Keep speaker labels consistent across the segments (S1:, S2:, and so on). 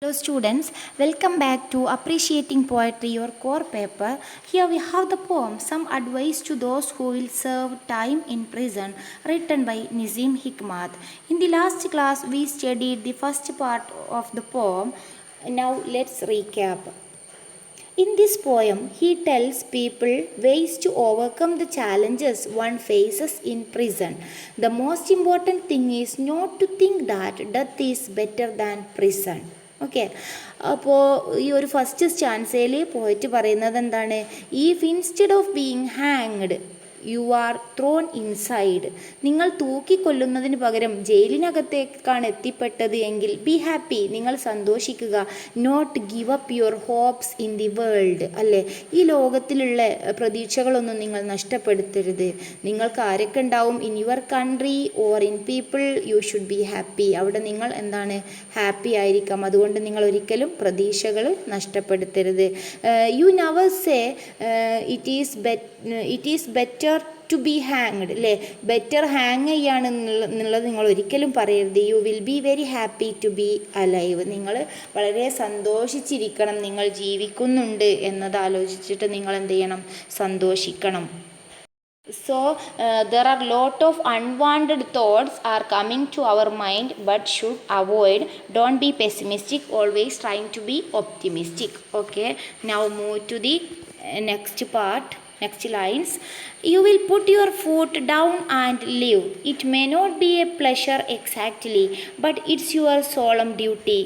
S1: Hello students, welcome back to Appreciating Poetry, your core paper. Here we have the poem Some Advice to Those Who Will Serve Time in Prison, written by Nizim Hikmat. In the last class we studied the first part of the poem. Now let's recap. In this poem, he tells people ways to overcome the challenges one faces in prison. The most important thing is not to think that death is better than prison. Okay, അപ്പോൾ ഈ ഒരു first സ്റ്റാൻസയിൽ പോയിട്ട് പറയുന്നത് എന്താണ്? If instead of being hanged you are thrown inside, നിങ്ങൾ തൂക്കിക്കൊല്ലുന്നതിന് പകരം ജയിലിനകത്തേക്കാണ് എത്തിപ്പെട്ടത് എങ്കിൽ ബി ഹാപ്പി, നിങ്ങൾ സന്തോഷിക്കുക. Not give up your hopes in the world, അല്ലേ, ഈ ലോകത്തിലുള്ള പ്രതീക്ഷകളൊന്നും നിങ്ങൾ നഷ്ടപ്പെടുത്തരുത്. നിങ്ങൾക്ക് ആരൊക്കെ ഉണ്ടാവും? In your country or in people you should be happy, അവിടെ നിങ്ങൾ എന്താണ്? ഹാപ്പി ആയിരിക്കാം. അതുകൊണ്ട് നിങ്ങൾ ഒരിക്കലും പ്രതീക്ഷകൾ നഷ്ടപ്പെടുത്തരുത്. You never say it is better to be hanged, അല്ലേ, ബെറ്റർ ഹാങ് ചെയ്യാണ് എന്നുള്ളത് നിങ്ങൾ ഒരിക്കലും പറയരുത്. You will be very happy to be alive, നിങ്ങൾ വളരെ സന്തോഷിച്ചിരിക്കണം. നിങ്ങൾ ജീവിക്കുന്നുണ്ട് എന്നത് ആലോചിച്ചിട്ട് നിങ്ങൾ എന്ത് ചെയ്യണം? സന്തോഷിക്കണം. So there are lot of unwanted thoughts are coming to our mind but should avoid. Don't be pessimistic, always trying to be optimistic. Okay, now move to the next part. Next lines. You will put your foot down and live. It may not be a pleasure exactly, but it's your solemn duty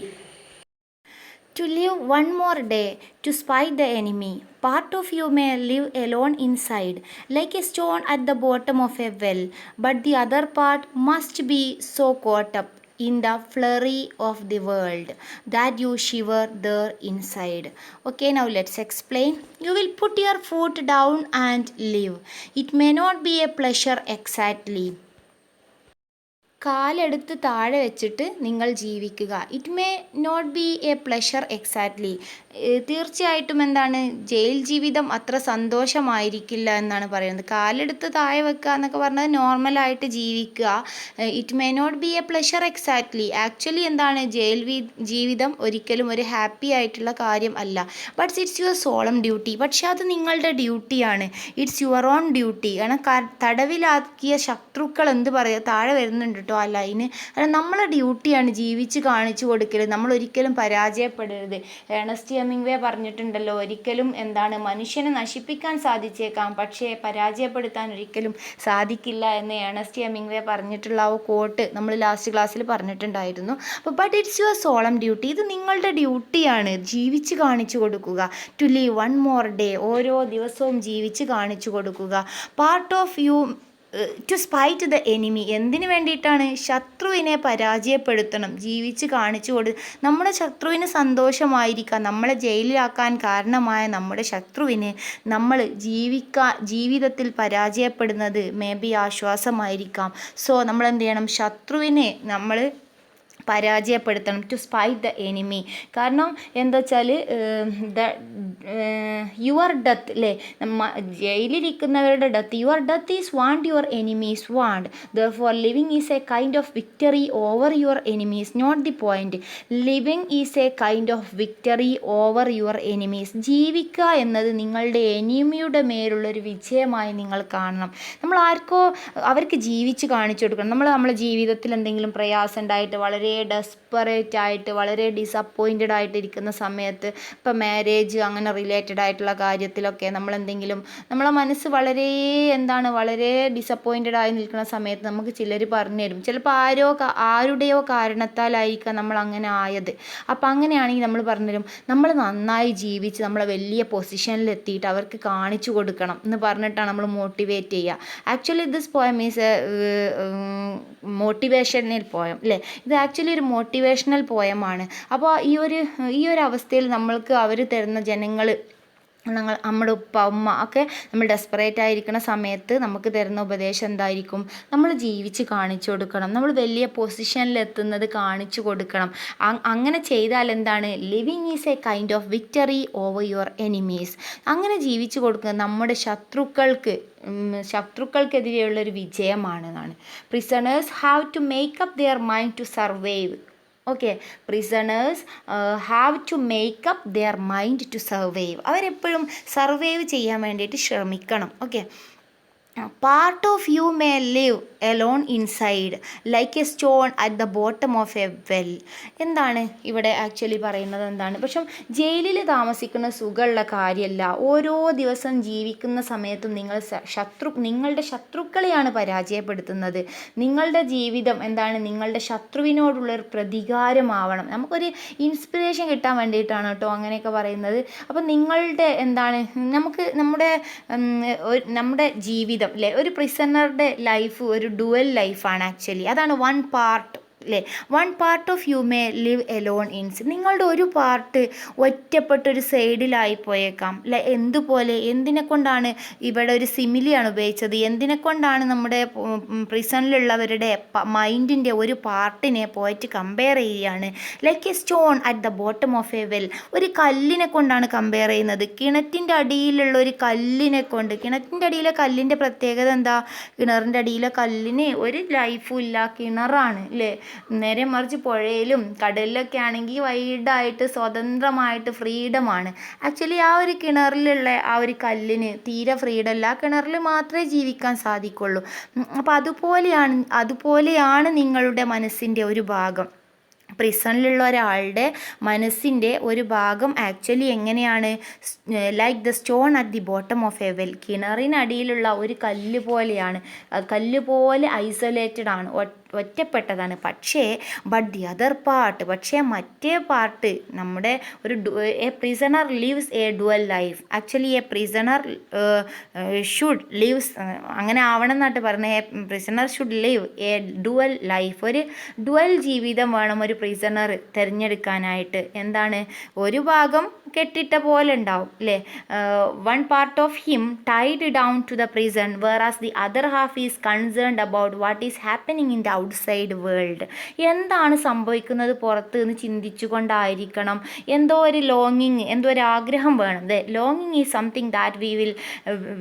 S1: to live one more day to spite the enemy. Part of you may live alone inside, like a stone at the bottom of a well, but the other part must be so caught up in the flurry of the world that you shiver there inside. Okay, now let's explain. You will put your foot down and live. It may not be a pleasure exactly. കാലെടുത്ത് താഴെ വെച്ചിട്ട് നിങ്ങൾ ജീവിക്കുക. It may not be a pleasure exactly, തീർച്ചയായിട്ടും എന്താണ്? Jail ജീവിതം അത്ര സന്തോഷമായിരിക്കില്ല എന്നാണ് പറയുന്നത്. കാലെടുത്ത് താഴെ വെക്കുക എന്നൊക്കെ പറഞ്ഞാൽ നോർമലായിട്ട് ജീവിക്കുക. It may not be a pleasure exactly, actually എന്താണ്? ജയിൽ ജീവിതം ഒരിക്കലും ഒരു ഹാപ്പി ആയിട്ടുള്ള കാര്യം അല്ല. But it's your solemn duty, പക്ഷെ അത് നിങ്ങളുടെ ഡ്യൂട്ടിയാണ്. It's your own duty. കാരണം തടവിലാക്കിയ ശത്രുക്കൾ എന്ത് പറയുക? താഴെ വരുന്നുണ്ട് കേട്ടോ ആ ലൈന്. കാരണം നമ്മളെ ഡ്യൂട്ടിയാണ് ജീവിച്ച് കാണിച്ചു കൊടുക്കൽ. നമ്മൾ ഒരിക്കലും പരാജയപ്പെടരുത്. ഏണസ്റ്റ് ഹെമിംഗ്വേ പറഞ്ഞിട്ടുണ്ടല്ലോ, ഒരിക്കലും എന്താണ്? മനുഷ്യനെ നശിപ്പിക്കാൻ സാധിച്ചേക്കാം, പക്ഷേ പരാജയപ്പെടുത്താൻ ഒരിക്കലും സാധിക്കില്ല എന്ന് ഏണസ്റ്റ് ഹെമിംഗ്വേ പറഞ്ഞിട്ടുള്ള ആ കോട്ട് നമ്മൾ ലാസ്റ്റ് ക്ലാസ്സിൽ പറഞ്ഞിട്ടുണ്ടായിരുന്നു. അപ്പോൾ but it's your solemn duty, ഇത് നിങ്ങളുടെ ഡ്യൂട്ടിയാണ്. ജീവിച്ച് കാണിച്ചു കൊടുക്കുക. To live one more day, ഓരോ ദിവസവും ജീവിച്ച് കാണിച്ചു കൊടുക്കുക. Part of you to spite the enemy, എന്തിനു വേണ്ടിയിട്ടാണ്? ശത്രുവിനെ പരാജയപ്പെടുത്തണം. ജീവിച്ച് കാണിച്ചു നമ്മുടെ ശത്രുവിന് സന്തോഷമായിരിക്കാം. നമ്മളെ ജയിലിലാക്കാൻ കാരണമായ നമ്മുടെ ശത്രുവിന് നമ്മൾ ജീവിതത്തിൽ പരാജയപ്പെടുന്നത് മേ ബി ആശ്വാസമായിരിക്കാം. സോ നമ്മൾ എന്ത് ചെയ്യണം? ശത്രുവിനെ നമ്മൾ പരാജയപ്പെടുത്തണം. To spite the enemy. കാരണം എന്താ വെച്ചാൽ യുവർ ഡെത്ത്, അല്ലേ, ജയിലിരിക്കുന്നവരുടെ death, your death is want your enemies want. Therefore living is a kind of victory over your enemies, not the point. Living is a kind of victory over your enemies. ജീവിക്കുക എന്നത് നിങ്ങളുടെ എനിമിയുടെ മേലുള്ളൊരു വിജയമായി നിങ്ങൾ കാണണം. നമ്മൾ ആർക്കോ അവർക്ക് ജീവിച്ച് കാണിച്ചു കൊടുക്കണം. നമ്മളെ ജീവിതത്തിൽ എന്തെങ്കിലും പ്രയാസം ഉണ്ടായിട്ട് വളരെ ഡെസ്പറേറ്റ് ആയിട്ട് വളരെ ഡിസപ്പോയിൻറ്റഡ് ആയിട്ടിരിക്കുന്ന സമയത്ത്, ഇപ്പം മാരേജ് അങ്ങനെ റിലേറ്റഡ് ആയിട്ടുള്ള കാര്യത്തിലൊക്കെ നമ്മളെന്തെങ്കിലും നമ്മളെ മനസ്സ് വളരെ വളരെ ഡിസപ്പോയിൻറ്റഡ് ആയി നിൽക്കുന്ന സമയത്ത് നമുക്ക് ചിലർ പറഞ്ഞു തരും. ചിലപ്പോൾ ആരുടെയോ കാരണത്താലായിരിക്കാം നമ്മൾ അങ്ങനെ ആയത്. അപ്പം അങ്ങനെയാണെങ്കിൽ നമ്മൾ പറഞ്ഞു തരും, നമ്മൾ നന്നായി ജീവിച്ച് നമ്മളെ വലിയ പൊസിഷനിൽ എത്തിയിട്ട് അവർക്ക് കാണിച്ചു കൊടുക്കണം എന്ന് പറഞ്ഞിട്ടാണ് നമ്മൾ മോട്ടിവേറ്റ് ചെയ്യുക. Actually this poem is A motivational poem, അല്ലേ. ഇത് ആക്ച്വലി ഒരു മോട്ടിവേഷണൽ പോയമാണ്. അപ്പോൾ ഈ ഒരു അവസ്ഥയിൽ നമ്മൾക്ക് അവർ തരുന്ന ജനങ്ങൾ, നമ്മുടെ ഉപ്പ ഉമ്മ ഒക്കെ നമ്മൾ ഡെസ്പറേറ്റ് ആയിരിക്കുന്ന സമയത്ത് നമുക്ക് തരുന്ന ഉപദേശം എന്തായിരിക്കും? നമ്മൾ ജീവിച്ച് കാണിച്ചു കൊടുക്കണം. നമ്മൾ വലിയ പൊസിഷനിൽ എത്തുന്നത് കാണിച്ചു കൊടുക്കണം. അങ്ങനെ ചെയ്താൽ എന്താണ്? Living is a kind of victory over your enemies. അങ്ങനെ ജീവിച്ചു കൊടുക്കുക നമ്മുടെ ശത്രുക്കൾക്കെതിരെയുള്ളൊരു വിജയമാണെന്നാണ്. Prisoners have to make up their mind to survive. Okay, prisoners have to make up their mind to survive. അവരെപ്പോഴും സർവൈവ് ചെയ്യാൻ വേണ്ടിയിട്ട് ശ്രമിക്കണം. Okay, part of you may live alone inside like a stone at the bottom of a well. എന്താണ് ഇവിടെ actually പറയുന്നത് എന്താണ്? പക്ഷെ ജയിലിൽ താമസിക്കുന്ന സുഖമുള്ള കാര്യമല്ല. ഓരോ ദിവസം ജീവിക്കുന്ന സമയത്തും നിങ്ങളുടെ ശത്രുക്കളെയാണ് പരാജയപ്പെടുത്തുന്നത്. നിങ്ങളുടെ ജീവിതം എന്താണ്? നിങ്ങളുടെ ശത്രുവിനോടുള്ളൊരു പ്രതികാരമാവണം. നമുക്കൊരു ഇൻസ്പിറേഷൻ കിട്ടാൻ വേണ്ടിയിട്ടാണ് കേട്ടോ അങ്ങനെയൊക്കെ പറയുന്നത്. അപ്പം നിങ്ങളുടെ എന്താണ് നമ്മുടെ ജീവിതം അല്ലേ, ഒരു പ്രിസണറുടെ ലൈഫ് ഒരു ഡുവൽ ലൈഫാണ് ആക്ച്വലി. അതാണ് വൺ പാർട്ട് അല്ലേ. One part of you may live alone ഇൻസ്. നിങ്ങളുടെ ഒരു പാർട്ട് ഒറ്റപ്പെട്ടൊരു സൈഡിലായി പോയേക്കാം അല്ലെ. എന്തുപോലെ, എന്തിനെ കൊണ്ടാണ് ഇവിടെ ഒരു സിമിലിയാണ് ഉപയോഗിച്ചത്? എന്തിനെ കൊണ്ടാണ് നമ്മുടെ പ്രിസണിലുള്ളവരുടെ മൈൻഡിൻ്റെ ഒരു പാർട്ടിനെ പോയിട്ട് കമ്പയർ ചെയ്യുകയാണ്. Like a stone at the bottom of a well. ഒരു കല്ലിനെ കൊണ്ടാണ് കമ്പയർ ചെയ്യുന്നത്. കിണറ്റിൻ്റെ അടിയിലുള്ള ഒരു കല്ലിനെ കൊണ്ട്. കിണറ്റിൻ്റെ അടിയിലെ കല്ലിൻ്റെ പ്രത്യേകത എന്താ? കിണറിൻ്റെ അടിയിലെ കല്ലിന് ഒരു ലൈഫും ഇല്ല, കിണറാണ് അല്ലേ. നേരെ മറിച്ച് പുഴയിലും കടലിലൊക്കെ ആണെങ്കിൽ വൈഡായിട്ട് സ്വതന്ത്രമായിട്ട് ഫ്രീഡമാണ്. ആക്ച്വലി ആ ഒരു കിണറിലുള്ള ആ ഒരു കല്ലിന് തീരെ ഫ്രീഡം അല്ല, കിണറിൽ മാത്രമേ ജീവിക്കാൻ സാധിക്കുള്ളൂ. അപ്പോൾ അതുപോലെയാണ് നിങ്ങളുടെ മനസ്സിൻ്റെ ഒരു ഭാഗം. പ്രിസണിലുള്ള ഒരാളുടെ മനസ്സിൻ്റെ ഒരു ഭാഗം ആക്ച്വലി എങ്ങനെയാണ്? Like the stone at the bottom of a well. കിണറിനടിയിലുള്ള ഒരു കല്ല് പോലെയാണ്. കല്ല് പോലെ ഐസൊലേറ്റഡ് ആണ്, ഒറ്റപ്പെട്ടതാണ്. ബട്ട് ദി അതർ പാർട്ട്, മറ്റേ പാർട്ട് നമ്മുടെ a prisoner lives a dual life. Actually a prisoner should lives, അങ്ങനെ ആവണം എന്നാട്ട് പറഞ്ഞത്. A prisoner should live a dual life. ഒരു ഡുവൽ ജീവിതം വേണം ഒരു പ്രിസണർ തിരഞ്ഞെടുക്കാനായിട്ട്. എന്താണ്? ഒരു ഭാഗം കെട്ടിട്ട പോലെ ഉണ്ടാവും അല്ലേ. One part of him tied down to the prison whereas the other half is concerned about what is happening in the outside world. എന്താണ് സംഭവിക്കുന്നത് പുറത്ത് എന്ന് ചിന്തിച്ചു കൊണ്ടായിരിക്കണം. എന്തോ ഒരു ലോങ്ങിങ്, എന്തോ ഒരു ആഗ്രഹം വേണം. ലോങ്ങിങ് is something that we will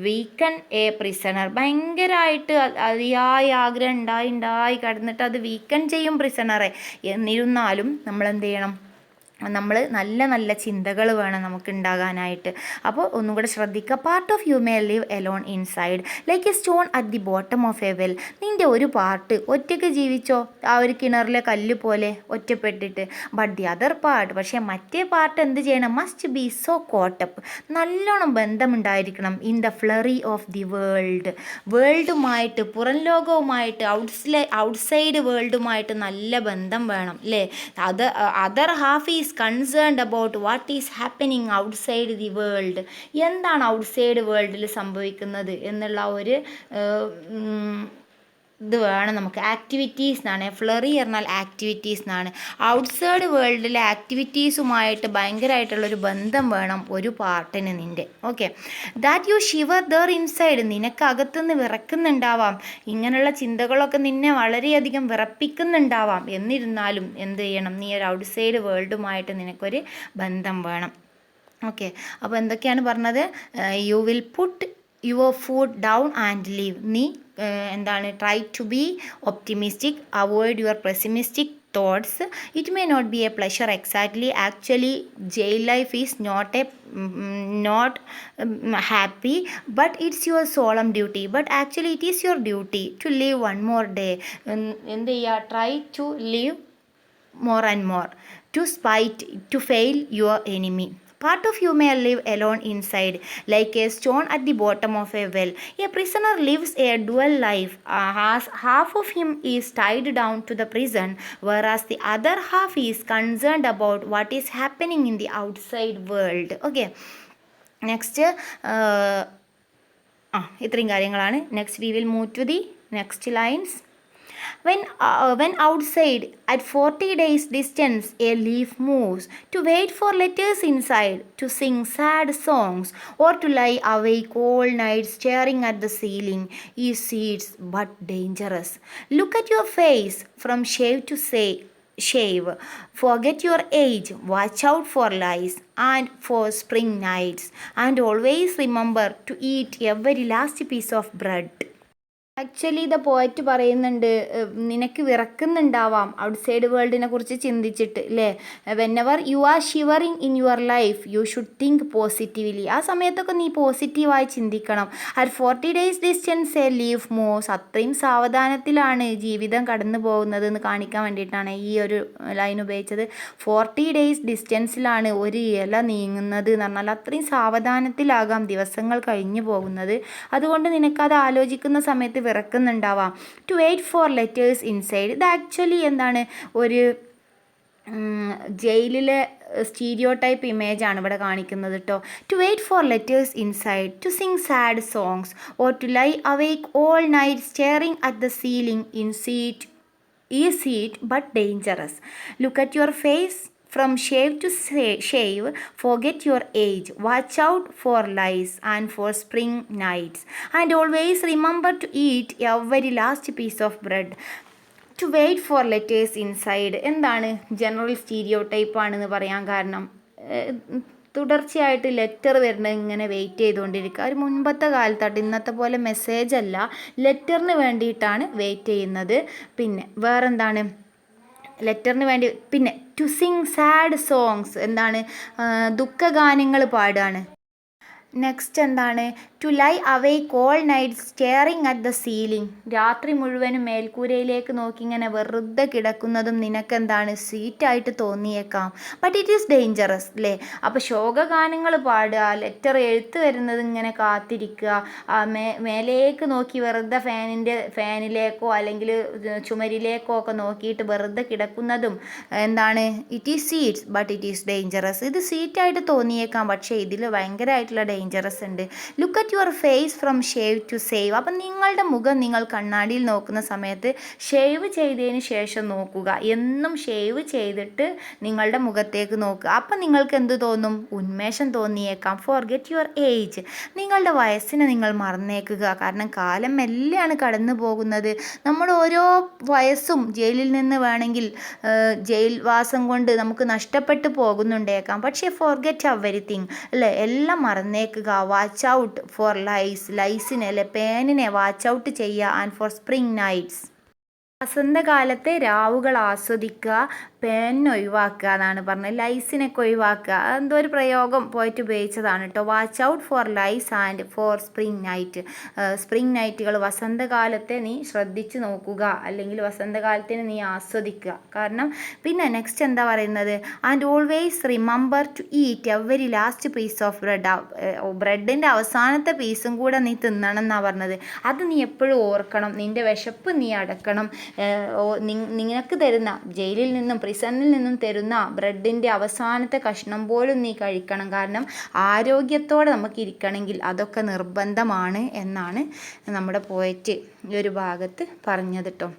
S1: weaken a prisoner. ഭയങ്കരമായിട്ട് അതിയായ ആഗ്രഹം ഉണ്ടായി കിടന്നിട്ട് അത് വീക്കൺ ചെയ്യും പ്രിസണറെ. എന്നിരുന്നാലും നമ്മൾ എന്ത് ചെയ്യണം? നമ്മൾ നല്ല ചിന്തകൾ വേണം നമുക്ക് ഉണ്ടാകാനായിട്ട്. അപ്പോൾ ഒന്നും കൂടെ ശ്രദ്ധിക്കുക. Part of you may live alone inside like a stone at the bottom of a well. നിൻ്റെ ഒരു പാർട്ട് ഒറ്റയ്ക്ക് ജീവിച്ചോ, ആ ഒരു കിണറിലെ കല്ല് പോലെ ഒറ്റപ്പെട്ടിട്ട്. ബട്ട് ദി അതർ പാർട്ട്, പക്ഷേ മറ്റേ പാർട്ട് എന്ത് ചെയ്യണം? Must be so caught up. നല്ലോണം ബന്ധമുണ്ടായിരിക്കണം. In the flurry of the വേൾഡുമായിട്ട്, പുറം ലോകവുമായിട്ട്, ഔട്ട്സൈഡ് വേൾഡുമായിട്ട് നല്ല ബന്ധം വേണം അല്ലേ. Other half is concerned about what is happening outside the world. എന്താണ് ഔട്ട്സൈഡ് വേൾഡിൽ സംഭവിക്കുന്നത് എന്നുള്ള ഒരു ഇത് വേണം നമുക്ക്. ആക്ടിവിറ്റീസ് എന്നാണ്. ഫ്ലറി പറഞ്ഞാൽ ആക്ടിവിറ്റീസ് എന്നാണ്. ഔട്ട്സൈഡ് വേൾഡിലെ ആക്ടിവിറ്റീസുമായിട്ട് ഭയങ്കരമായിട്ടുള്ളൊരു ബന്ധം വേണം ഒരു പാർട്ടിന് നിൻ്റെ. Okay, that you shiver there inside. നിനക്ക് അകത്തുനിന്ന് വിറക്കുന്നുണ്ടാവാം, ഇങ്ങനെയുള്ള ചിന്തകളൊക്കെ നിന്നെ വളരെയധികം വിറപ്പിക്കുന്നുണ്ടാവാം. എന്നിരുന്നാലും എന്ത് ചെയ്യണം? നീ ഒരു ഔട്ട്സൈഡ് വേൾഡുമായിട്ട് നിനക്കൊരു ബന്ധം വേണം. ഓക്കെ, അപ്പോൾ എന്തൊക്കെയാണ് പറഞ്ഞത്? You will put your food down and leave. നീ എന്താണ്? Try to be optimistic, avoid your pessimistic thoughts. It may not be a pleasure exactly. Actually jail life is not happy, but it's your solemn duty. But actually it is your duty to live one more day. എന്ത് ചെയ്യുക? try to live more and more to fail your enemy. Part of you may live alone inside, like a stone at the bottom of a well. A prisoner lives a dual life. Half of him is tied down to the prison, whereas the other half is concerned about what is happening in the outside world. Okay. Next, ഇത്രയും കാര്യങ്ങളാണ്. Next we will move to the next lines. When outside at 40 days distance a leaf moves, to wait for letters inside, to sing sad songs, or to lie awake all night staring at the ceiling is sweet but dangerous. Look at your face from shave to shave. Forget your age, watch out for lies and for spring nights, and always remember to eat every last piece of bread. Actually the poet പറയുന്നുണ്ട്, നിനക്ക് വിറക്കുന്നുണ്ടാവാം outside വേൾഡിനെ കുറിച്ച് ചിന്തിച്ചിട്ട് അല്ലേ. Whenever you are shivering in your life you should think positively. ആ സമയത്തൊക്കെ നീ പോസിറ്റീവായി ചിന്തിക്കണം. At 40 days distance a leaf moves. അത്രയും സാവധാനത്തിലാണ് ജീവിതം കടന്നു പോകുന്നത് എന്ന് കാണിക്കാൻ വേണ്ടിയിട്ടാണ് ഈ ഒരു ലൈൻ ഉപയോഗിച്ചത്. 40 days ഡിസ്റ്റൻസിലാണ് ഒരു ഇല നീങ്ങുന്നത് എന്ന് പറഞ്ഞാൽ അത്രയും സാവധാനത്തിലാകാം ദിവസങ്ങൾ കഴിഞ്ഞു പോകുന്നത്. അതുകൊണ്ട് നിനക്കത് ആലോചിക്കുന്ന സമയത്ത് വിറക്കുന്നുണ്ടാവാം. To wait for letters inside. ഇത് ആക്ച്വലി എന്താണ്, ഒരു ജയിലിലെ സ്റ്റീരിയോ ടൈപ്പ് ഇമേജാണ് ഇവിടെ കാണിക്കുന്നത് കേട്ടോ. To wait for letters inside, to sing sad songs, or to lie awake all night staring at the ceiling in seat is sweet but dangerous. Look at your face from shave to shave. Forget your age. Watch out for lice and for spring nights. And always remember to eat every last piece of bread. To wait for letters inside. എന്താണ് general stereo type ആണെന്ന് പറയാൻ കാരണം, തുടർച്ചയായിട്ട് letter വരുന്നത് ഇങ്ങനെ wait ചെയ്തുകൊണ്ടിരിക്കുക. ഒരു മുൻപത്തെ കാലത്തായിട്ട് ഇന്നത്തെ പോലെ മെസ്സേജ് അല്ല, ലെറ്ററിന് വേണ്ടിയിട്ടാണ് വെയിറ്റ് ചെയ്യുന്നത്. പിന്നെ വേറെന്താണ് ലെറ്ററിന് വേണ്ടി, പിന്നെ ടു സിങ് സാഡ് സോങ്സ്, എന്താണ് ദുഃഖഗാനങ്ങൾ പാടുകയാണ്. നെക്സ്റ്റ് എന്താണ്, to lie awake all night staring at the ceiling. രാത്രി മുഴുവനും മേൽക്കൂരയിലേക്ക് നോക്കി ഇങ്ങനെ വെറുതെ കിടക്കുന്നതും നിനക്കെന്താണ് സ്വീറ്റായിട്ട് തോന്നിയേക്കാം. ബട്ട് ഇറ്റ് ഈസ് ഡേഞ്ചറസ് അല്ലേ. അപ്പോൾ ശോകഗാനങ്ങൾ പാടുക, ലെറ്റർ എഴുത്ത് വരുന്നത് ഇങ്ങനെ കാത്തിരിക്കുക, മേലേക്ക് നോക്കി വെറുതെ ഫാനിലേക്കോ അല്ലെങ്കിൽ ചുമരിലേക്കോ ഒക്കെ നോക്കിയിട്ട് വെറുതെ കിടക്കുന്നതും എന്താണ്, it is sweets but it is dangerous. ഇത് സ്വീറ്റായിട്ട് തോന്നിയേക്കാം, പക്ഷേ ഇതിൽ ഭയങ്കരമായിട്ടുള്ള ഡേഞ്ചറസ് ഉണ്ട്. Look at your face from shave to save. അപ്പം നിങ്ങളുടെ മുഖം നിങ്ങൾ കണ്ണാടിയിൽ നോക്കുന്ന സമയത്ത് ഷേവ് ചെയ്തതിന് ശേഷം നോക്കുക. എന്നും ഷേവ് ചെയ്തിട്ട് നിങ്ങളുടെ മുഖത്തേക്ക് നോക്കുക. അപ്പം നിങ്ങൾക്ക് എന്ത് തോന്നും, ഉന്മേഷം തോന്നിയേക്കാം. Forget your age. നിങ്ങളുടെ വയസ്സിനെ നിങ്ങൾ മറന്നേക്കുക. കാരണം കാലം മെല്ലെയാണ് കടന്നു പോകുന്നത്. നമ്മൾ ഓരോ വയസ്സും ജയിലിൽ നിന്ന് വേണമെങ്കിൽ ജയിൽവാസം കൊണ്ട് നമുക്ക് നഷ്ടപ്പെട്ടു പോകുന്നുണ്ടേക്കാം. പക്ഷേ ഫോർഗെറ്റ് എവരിതിങ് അല്ലേ, എല്ലാം മറന്നേക്കുക. വാച്ച് ഔട്ട് ഫോർ ലൈസിനെ അല്ലെ പേനിനെ വാച്ച് ഔട്ട് ചെയ്യുക. And for spring nights. വസന്തകാലത്തെ രാവുകൾ ആസ്വദിക്കുക, പേനിനെ ഒഴിവാക്കുക എന്നാണ് പറഞ്ഞത്. ലൈസിനൊക്കെ ഒഴിവാക്കുക, എന്തോ ഒരു പ്രയോഗം പോയിട്ട് ഉപയോഗിച്ചതാണ് കേട്ടോ. Watch out for lies and for spring night. Spring നൈറ്റുകൾ, വസന്തകാലത്തെ നീ ശ്രദ്ധിച്ച് നോക്കുക, അല്ലെങ്കിൽ വസന്തകാലത്തിനെ നീ ആസ്വദിക്കുക. കാരണം പിന്നെ നെക്സ്റ്റ് എന്താ പറയുന്നത്, and always remember to eat every last piece of bread. ബ്രെഡിൻ്റെ അവസാനത്തെ പീസും കൂടെ നീ തിന്നണം എന്നാണ് പറഞ്ഞത്. അത് നീ എപ്പോഴും ഓർക്കണം. നിൻ്റെ വിശപ്പ് നീ അടക്കണം. നിനക്ക് തരുന്ന ജയിലിൽ നിന്നും പ്രിസണിൽ നിന്നും തരുന്ന ബ്രെഡിൻ്റെ അവസാനത്തെ കഷ്ണം പോലും നീ കഴിക്കണം. കാരണം ആരോഗ്യത്തോടെ നമുക്ക് ഇരിക്കണമെങ്കിൽ അതൊക്കെ നിർബന്ധമാണ് എന്നാണ് നമ്മുടെ പോയറ്റ് ഈ ഒരു ഭാഗത്ത് പറഞ്ഞത് കേട്ടോ.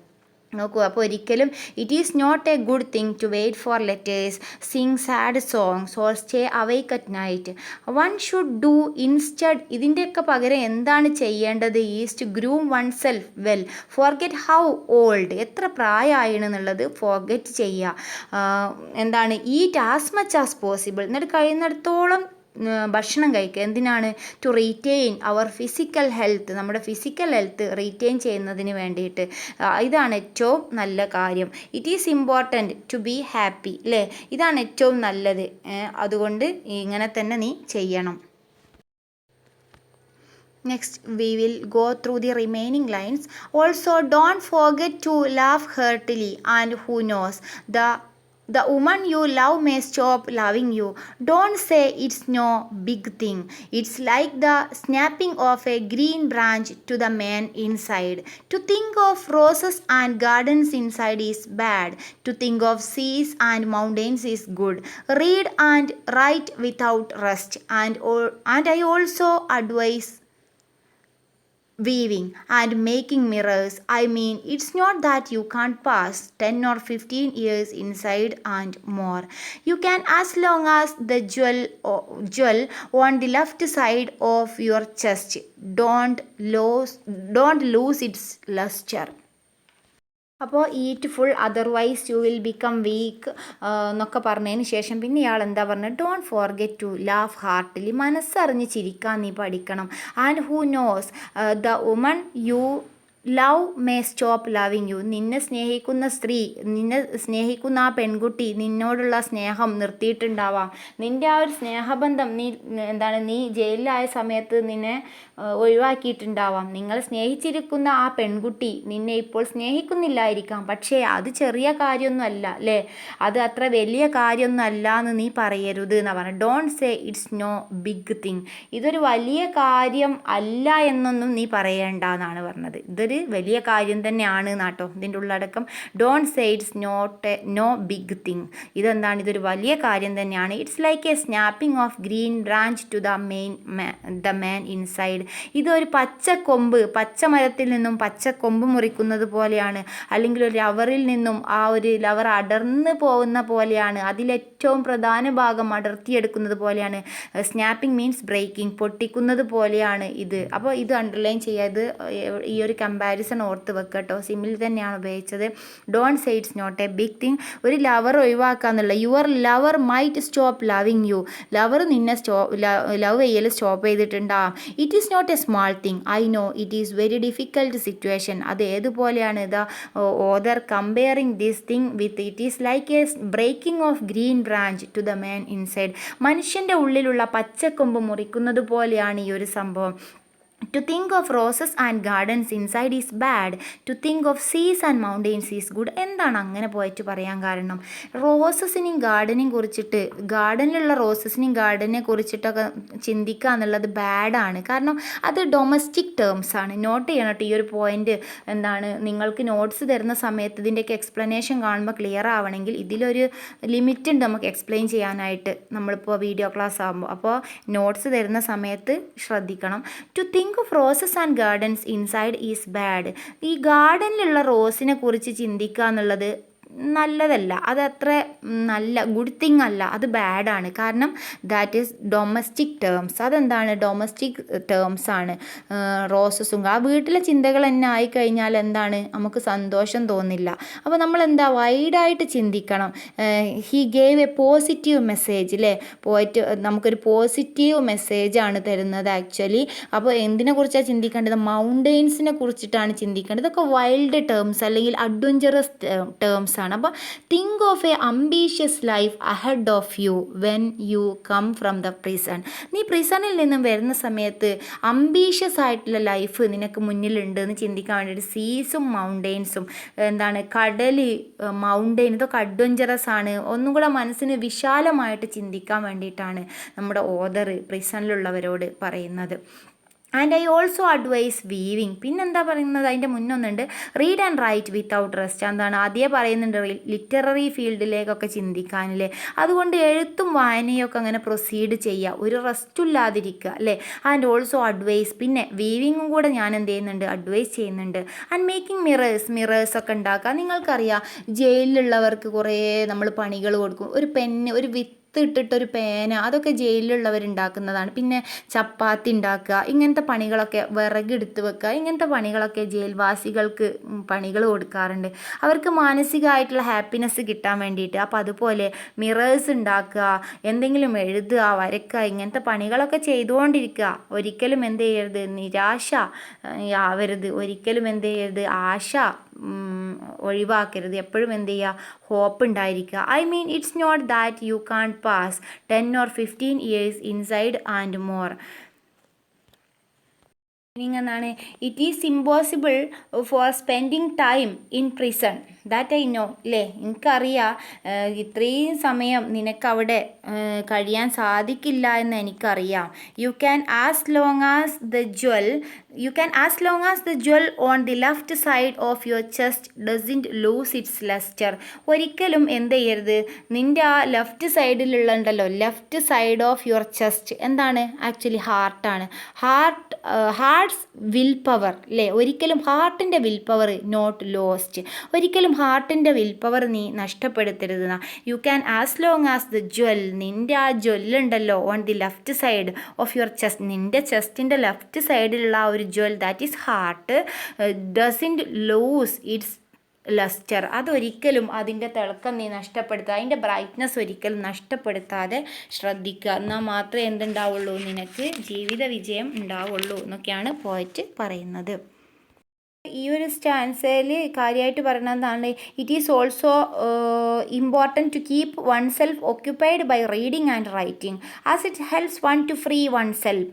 S1: നോക്കൂ, അപ്പോൾ ഒരിക്കലും it is not a good thing to wait for letters, sing sad songs or stay awake at night. One should do instead. ഇതിൻ്റെയൊക്കെ പകരം എന്താണ് ചെയ്യേണ്ടത്, is to groom one self well. Forget how old. എത്ര പ്രായമായെന്നുള്ളത് forget ചെയ്യുക. എന്താണ്, eat as much as possible. എന്നിട്ട് കഴിയുന്നിടത്തോളം ഭക്ഷണം കഴിക്കുക. എന്തിനാണ്, to retain our physical health. നമ്മുടെ ഫിസിക്കൽ ഹെൽത്ത് റീറ്റെയിൻ ചെയ്യുന്നതിന് വേണ്ടിയിട്ട്. ഇതാണ് ഏറ്റവും നല്ല കാര്യം. It is important to be happy അല്ലേ, ഇതാണ് ഏറ്റവും നല്ലത്. അതുകൊണ്ട് ഇങ്ങനെ തന്നെ നീ ചെയ്യണം. Next, we will go through the remaining lines. Also, don't forget to laugh heartily, and who knows, the woman you love may stop loving you. Don't say it's no big thing. It's like the snapping of a green branch to the man inside. To think of roses and gardens inside is bad. To think of seas and mountains is good. Read and write without rest. And I also advise weaving and making mirrors. I mean, it's not that you can't pass 10 or 15 years inside and more. You can, as long as the jewel on the left side of your chest don't lose its luster. അപ്പോൾ eat full otherwise you will become weak എന്നൊക്കെ പറഞ്ഞതിന് ശേഷം പിന്നെ ഇയാൾ എന്താ പറഞ്ഞത്, don't forget to laugh heartily. മനസ്സറിഞ്ഞ് ചിരിക്കാൻ നീ പഠിക്കണം. And who knows, the woman you love may stop loving you. നിന്നെ സ്നേഹിക്കുന്ന സ്ത്രീ, നിന്നെ സ്നേഹിക്കുന്ന ആ പെൺകുട്ടി നിന്നോടുള്ള സ്നേഹം നിർത്തിയിട്ടുണ്ടാവാം. നിൻ്റെ ആ ഒരു സ്നേഹബന്ധം നീ ജയിലിലായ സമയത്ത് നിന്നെ ഒഴിവാക്കിയിട്ടുണ്ടാവാം. നിങ്ങൾ സ്നേഹിച്ചിരിക്കുന്ന ആ പെൺകുട്ടി നിന്നെ ഇപ്പോൾ സ്നേഹിക്കുന്നില്ലായിരിക്കാം. പക്ഷേ അത് ചെറിയ കാര്യമൊന്നും അല്ല അല്ലേ, അത് അത്ര വലിയ കാര്യമൊന്നും അല്ല എന്ന് നീ പറയരുത് എന്നാണ് പറഞ്ഞത്. Don't say it's no big thing. ഇതൊരു വലിയ കാര്യം അല്ല എന്നൊന്നും നീ പറയേണ്ട എന്നാണ് പറഞ്ഞത്. ഇതൊരു വലിയ കാര്യം തന്നെയാണ് എന്നാട്ടോ ഇതിൻ്റെ ഉള്ളടക്കം. Don't say it's no big thing. ഇതെന്താണ്, ഇതൊരു വലിയ കാര്യം തന്നെയാണ്. It's like a snapping of green branch to the man inside. ഇതൊരു പച്ചമരത്തിൽ നിന്നും പച്ചക്കൊമ്പ് മുറിക്കുന്നത് പോലെയാണ്, അല്ലെങ്കിൽ ഒരു ലവറിൽ നിന്നും ആ ഒരു ലവർ അടർന്നു പോകുന്ന പോലെയാണ്, അതിലേറ്റവും പ്രധാന ഭാഗം അടർത്തിയെടുക്കുന്നത് പോലെയാണ്. സ്നാപ്പിംഗ് മീൻസ് ബ്രേക്കിംഗ്, പൊട്ടിക്കുന്നത് പോലെയാണ് ഇത്. അപ്പോൾ ഇത് അണ്ടർലൈൻ ചെയ്യുക, ഇത് ഈ ഒരു കമ്പാരിസൺ ഓർത്ത് വെക്കുക കേട്ടോ. സിമിൽ തന്നെയാണ് ഉപയോഗിച്ചത്. Don't say it's not a big thing. ഒരു ലവർ ഒഴിവാക്കുക എന്നുള്ള, your lover might stop loving you. Lover നിന്നെ ലവ് ചെയ്യൽ സ്റ്റോപ്പ് ചെയ്തിട്ടുണ്ടാകും. It is not a small thing, I know it is very difficult situation. അത് ഏതുപോലെയാണ് the other comparing this thing with it is like a breaking of green branch to the man inside. മനുഷ്യൻ്റെ ഉള്ളിലുള്ള പച്ചക്കൊമ്പ് മുറിക്കുന്നത് പോലെയാണ് ഈ ഒരു സംഭവം. To think of roses and gardens inside is bad. To think of seas and mountains is good. എന്താണ് അങ്ങനെ പോയിട്ട് പറയാൻ കാരണം? റോസസിനെയും ഗാർഡനെയും കുറിച്ചിട്ട്, ഗാർഡനിലുള്ള റോസസിനെയും ഗാർഡനെ കുറിച്ചിട്ടൊക്കെ ചിന്തിക്കുക എന്നുള്ളത് ബാഡാണ്. കാരണം അത് ഡൊമസ്റ്റിക് ടേംസ് ആണ്. നോട്ട് ചെയ്യണം കേട്ടോ ഈ ഒരു പോയിന്റ്. എന്താണ്, നിങ്ങൾക്ക് നോട്ട്സ് തരുന്ന സമയത്ത് ഇതിൻ്റെയൊക്കെ എക്സ്പ്ലനേഷൻ കാണുമ്പോൾ ക്ലിയർ ആവണമെങ്കിൽ ഇതിലൊരു ലിമിറ്റ് ഉണ്ട് നമുക്ക് എക്സ്പ്ലെയിൻ ചെയ്യാനായിട്ട്, നമ്മളിപ്പോൾ വീഡിയോ ക്ലാസ് ആകുമ്പോൾ. അപ്പോൾ നോട്ട്സ് തരുന്ന സമയത്ത് ശ്രദ്ധിക്കണം. To think of roses and gardens inside is bad. ഈ ഗാർഡനിലുള്ള റോസിനെ കുറിച്ച് ചിന്തിക്കുക എന്നുള്ളത് നല്ലതല്ല, അതത്ര നല്ല ഗുഡ് തിങ് അല്ല, അത് ബാഡാണ്. കാരണം ദാറ്റ് ഈസ് ഡൊമസ്റ്റിക് ടേംസ്. അതെന്താണ്, ഡൊമസ്റ്റിക് ടേംസ് ആണ്. റോസസും ആ വീട്ടിലെ ചിന്തകൾ തന്നെ ആയിക്കഴിഞ്ഞാൽ എന്താണ്, നമുക്ക് സന്തോഷം തോന്നില്ല. അപ്പോൾ നമ്മൾ എന്താ വൈഡായിട്ട് ചിന്തിക്കണം. He gave A positive message അല്ലേ, പോയിട്ട് നമുക്കൊരു പോസിറ്റീവ് മെസ്സേജാണ് തരുന്നത് ആക്ച്വലി. അപ്പോൾ എന്തിനെ കുറിച്ചാണ് ചിന്തിക്കേണ്ടത്, മൗണ്ടെയിൻസിനെ കുറിച്ചിട്ടാണ് ചിന്തിക്കേണ്ടത്. ഇതൊക്കെ വൈൽഡ് ടേംസ് അല്ലെങ്കിൽ അഡ്വഞ്ചറസ് ടേംസ് ആണ്. അപ്പോൾ think of a ambitious life ahead of you when you come from the prison. നീ പ്രിസണിൽ നിന്നും വരുന്ന സമയത്ത് അംബീഷ്യസ് ആയിട്ടുള്ള ലൈഫ് നിനക്ക് മുന്നിലുണ്ട് എന്ന് ചിന്തിക്കാൻ വേണ്ടിയിട്ട്. സീസും മൗണ്ടെയിൻസും, എന്താണ്, കടൽ, മൗണ്ടെയിൻ, ഇതൊക്കെ അഡ്വഞ്ചറസ് ആണ്. ഒന്നും കൂടെ മനസ്സിന് വിശാലമായിട്ട് ചിന്തിക്കാൻ വേണ്ടിയിട്ടാണ് നമ്മുടെ ഓദർ പ്രിസണിലുള്ളവരോട് പറയുന്നത്. And I also advise weaving. പിന്നെന്താ പറയുന്നത്, അതിൻ്റെ മുന്നൊന്നുണ്ട്, read and write without rest. എന്താണ് ആദ്യം പറയുന്നുണ്ട്, ലിറ്റററി ഫീൽഡിലേക്കൊക്കെ ചിന്തിക്കാനില്ലേ. അതുകൊണ്ട് എഴുത്തും വായനയൊക്കെ അങ്ങനെ പ്രൊസീഡ് ചെയ്യുക, ഒരു റെസ്റ്റും ഇല്ലാതിരിക്കുക അല്ലേ. ആൻഡ് ഓൾസോ അഡ്വൈസ്, പിന്നെ വീവിങ്ങും കൂടെ ഞാൻ എന്ത് ചെയ്യുന്നുണ്ട്, അഡ്വൈസ് ചെയ്യുന്നുണ്ട്. ആൻഡ് മേക്കിംഗ് മിറേഴ്സൊക്കെ ഉണ്ടാക്കുക. നിങ്ങൾക്കറിയാം ജയിലിലുള്ളവർക്ക് കുറേ നമ്മൾ പണികൾ കൊടുക്കും. ഒരു പെന്ന്, ഒരു ഇട്ടിട്ടൊരു പേന, അതൊക്കെ ജയിലിലുള്ളവരുണ്ടാക്കുന്നതാണ്. പിന്നെ ചപ്പാത്തി ഉണ്ടാക്കുക, ഇങ്ങനത്തെ പണികളൊക്കെ, വിറകെടുത്ത് വെക്കുക, ഇങ്ങനത്തെ പണികളൊക്കെ ജയിൽവാസികൾക്ക് പണികൾ കൊടുക്കാറുണ്ട്, അവർക്ക് മാനസികമായിട്ടുള്ള ഹാപ്പിനെസ് കിട്ടാൻ വേണ്ടിയിട്ട്. അപ്പോൾ അതുപോലെ മിറേഴ്സ് ഉണ്ടാക്കുക, എന്തെങ്കിലും എഴുതുക, വരയ്ക്കുക, ഇങ്ങനത്തെ പണികളൊക്കെ ചെയ്തുകൊണ്ടിരിക്കുക. ഒരിക്കലും എന്ത് ചെയ്യരുത്, നിരാശ ആവരുത്. ഒരിക്കലും എന്ത് ചെയ്യരുത്, ആശ ഒഴിവാക്കരുത്. എപ്പോഴും എന്ത് ചെയ്യുക, ഹോപ്പ് ഉണ്ടായിരിക്കുക. I mean it's not that you can pass 10 or 15 years inside and more. Meaning എന്നാണ്, it is impossible for spending time in prison, that I know അല്ലേ. എനിക്കറിയാം ഇത്രയും സമയം നിനക്കവിടെ കഴിയാൻ സാധിക്കില്ല എന്ന് എനിക്കറിയാം. You can as long as the jewel on the left side of your chest doesn't lose its lustre. ഒരിക്കലും എന്ത് ചെയ്യരുത്, നിൻ്റെ ആ ലെഫ്റ്റ് സൈഡിലുള്ളണ്ടല്ലോ, left side of your chest എന്താണ്, ആക്ച്വലി ഹാർട്ടാണ്. ഹാർട്ട്സ് വിൽ പവർ അല്ലേ. ഒരിക്കലും ഹാർട്ടിൻ്റെ വിൽ പവർ നോട്ട് ലോസ്റ്റ്. ഒരിക്കലും ഹാർട്ടിൻ്റെ വിൽ പവർ നീ നഷ്ടപ്പെടുത്തരുത്. You can as long as the jewel, നിൻ്റെ ആ ജ്വല്ലുണ്ടല്ലോ, on the left side of your chest, നിൻ്റെ ചെസ്റ്റിൻ്റെ ലെഫ്റ്റ് സൈഡിലുള്ള ആ ഒരു jewel, that is heart, doesn't lose its lustre. അതൊരിക്കലും അതിൻ്റെ തിളക്കം നീ നഷ്ടപ്പെടുത്തുക, അതിൻ്റെ ബ്രൈറ്റ്നസ് ഒരിക്കലും നഷ്ടപ്പെടുത്താതെ ശ്രദ്ധിക്കുക. എന്നാൽ മാത്രമേ എന്തുണ്ടാവുള്ളൂ, നിനക്ക് ജീവിത വിജയം ഉണ്ടാവുള്ളൂ എന്നൊക്കെയാണ് പോയറ്റ് പറയുന്നത്. ഈ ഒരു സ്റ്റാൻസയിൽ കാര്യമായിട്ട് പറയുന്നതാണ്, it is also important to keep oneself occupied by reading and writing as it helps one to free oneself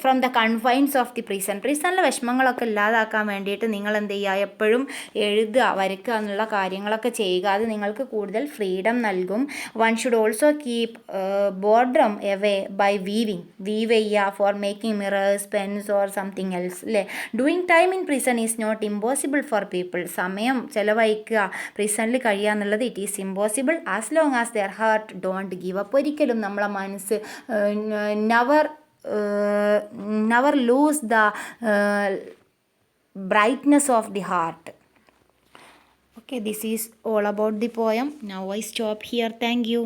S1: from the confines of the പ്രിസണിലെ വിഷമങ്ങളൊക്കെ ഇല്ലാതാക്കാൻ വേണ്ടിയിട്ട് നിങ്ങൾ എന്ത് ചെയ്യുക, എപ്പോഴും എഴുതുക, വരയ്ക്കുക എന്നുള്ള കാര്യങ്ങളൊക്കെ ചെയ്യുക. അത് നിങ്ങൾക്ക് കൂടുതൽ ഫ്രീഡം നൽകും. One should also keep boredom away by weave ചെയ്യുക for making mirrors, pens or something else അല്ലേ. Doing time in prison is not impossible for people. സമയം ചിലവഴിക്കുക, പ്രിസണിൽ കഴിയുക എന്നുള്ളത് it is impossible as long as their heart don't give up. ഒരിക്കലും നമ്മളെ മനസ്സ് never lose the brightness of the heart. Okay, this is all about the poem. Now I stop here. Thank you.